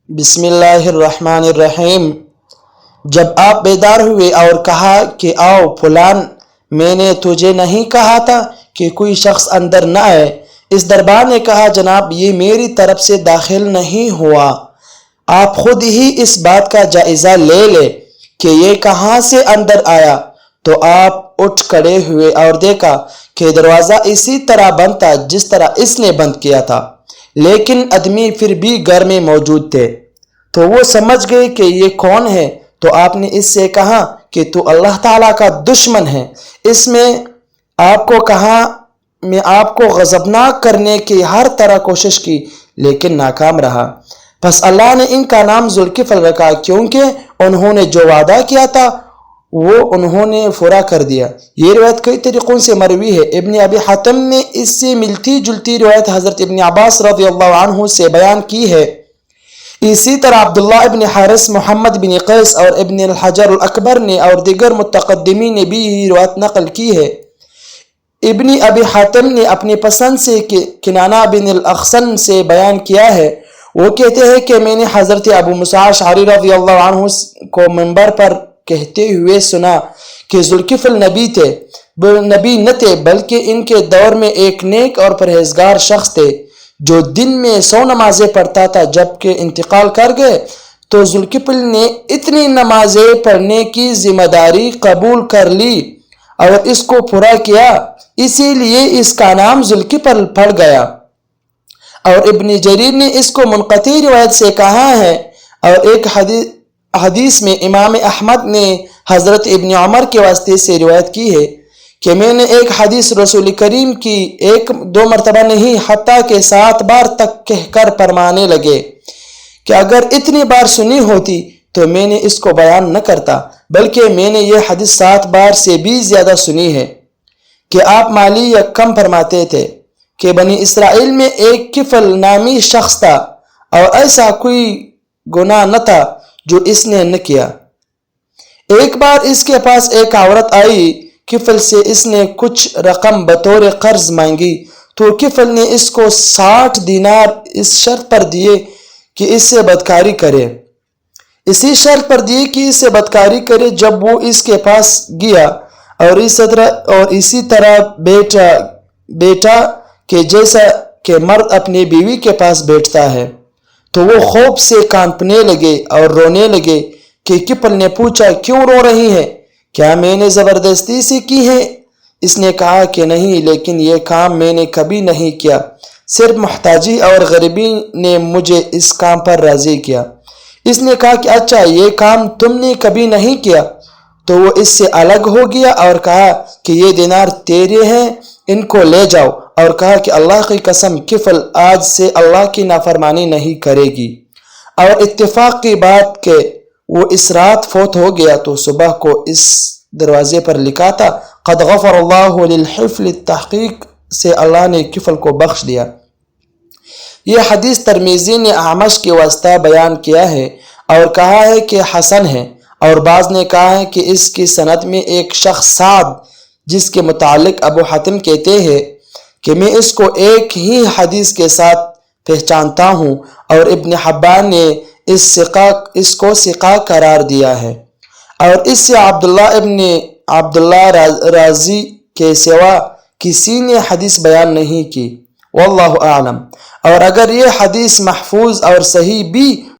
बिस्मिल्लाहिर्रहमानिर्रहीम। जब आप बेदार हुए और कहा कि आओ फलान, मैंने तुझे नहीं कहा था कि कोई शख्स अंदर न आए। इस दरबार ने कहा, जनाब ये मेरी तरफ से दाखिल नहीं हुआ, आप खुद ही इस बात का जायजा ले ले कि ये कहाँ से अंदर आया। तो आप उठ खड़े हुए और देखा कि दरवाज़ा इसी तरह बंद था जिस तरह इसने बंद किया था, लेकिन आदमी फिर भी घर में मौजूद थे। तो वो समझ गए कि ये कौन है। तो आपने इससे कहा कि तू अल्लाह ताला का दुश्मन है। इसमें आपको कहा, मैं आपको गज़बनाक करने की हर तरह कोशिश की लेकिन नाकाम रहा। बस अल्लाह ने इनका नाम जुल्किफल रखा क्योंकि उन्होंने जो वादा किया था वो उन्होंने पूरा कर दिया। ये रिवायत कई तरीक़ों से मरवी है। इब्न अबी हातिम ने इससे मिलती जुलती रिवायत हज़रत इब्न अब्बास रज़ियल्लाहु अन्हु से बयान की है। इसी तरह अब्दुल्लाह इब्न हारिस, मोहम्मद बिन कैस और इब्न हजर अकबर ने और दीगर मुतक़द्दिमीन ने भी यही रिवायत नकल की है। इब्न अबी हातिम ने अपनी पसंद से किनाना बिन अल-अखसन से बयान किया है। वो कहते हैं कि मैंने हज़रत अबू मूसा अशअरी रज़ियल्लाहु अन्हु को मिंबर पर कहते हुए सुना कि जुल्किफल नबी न थे, बल्कि इनके दौर में एक नेक और परहेजगार शख्स थे जो दिन में 100 नमाजें पढ़ता था। जबकि इंतकाल कर गए तो जुल्किफल ने इतनी नमाजें पढ़ने की जिम्मेदारी कबूल कर ली और इसको पूरा किया, इसीलिए इसका नाम जुल्किफल पड़ गया। और इब्न जरीर ने इसको मुनक़ती रिवायत से कहा है। और एक हदीस में इमाम अहमद ने हज़रत इब्न उमर के वास्ते से रिवायत की है कि मैंने एक हदीस रसूल करीम की 1-2 मरतबा नहीं हत्ता के 7 बार तक कहकर फरमाने लगे कि अगर इतनी बार सुनी होती तो मैंने इसको बयान न करता, बल्कि मैंने ये हदीस 7 बार से भी ज़्यादा सुनी है कि आप माली या कम फरमाते थे कि बनी इसराइल में एक किफल नामी शख्स था और ऐसा कोई गुनाह न था जो इसने न किया। एक बार इसके पास एक औरत आई, किफल से इसने कुछ रकम बतौर कर्ज मांगी तो किफल ने इसको 60 दिनार इस शर्त पर दिए कि इससे बदकारी करे। इसी शर्त पर दिए कि इससे बदकारी करे। जब वो इसके पास गया और इसी तरह बेटा के जैसा कि मर्द अपनी बीवी के पास बैठता है, तो वो खौफ से कांपने लगे और रोने लगे। कि किफल ने पूछा, क्यों रो रही है, क्या मैंने ज़बरदस्ती से की है? इसने कहा कि नहीं, लेकिन ये काम मैंने कभी नहीं किया, सिर्फ मुहताजी और गरीबी ने मुझे इस काम पर राज़ी किया। इसने कहा कि अच्छा, ये काम तुमने कभी नहीं किया। तो वो इससे अलग हो गया और कहा कि ये दिनार तेरे हैं, इनको ले जाओ। और कहा कि अल्लाह की कसम, किफल आज से अल्लाह की नाफरमानी नहीं करेगी। और इत्तेफाक की बात के वो इस रात फौत हो गया तो सुबह को इस दरवाजे पर लिखा था, क़द गफ़रल्लाहु लिल-हिफ़्ल तहक़ीक़ से अल्लाह ने किफल को बख्श दिया। ये हदीस तिरमिज़ी ने आमश के वास्ता बयान किया है और कहा है कि हसन है। और बाज़ ने कहा है कि इसकी सनद में एक शख्स साद, जिसके मुतालिक अबू हातिम कहते हैं कि मैं इसको एक ही हदीस के साथ पहचानता हूँ। और इब्न हब्बान ने इसको सिका करार दिया है। और इससे अब्दुल्लाह राजी के सिवा किसी ने हदीस बयान नहीं की। वल्लाहु आलम। और अगर ये हदीस महफूज और सही भी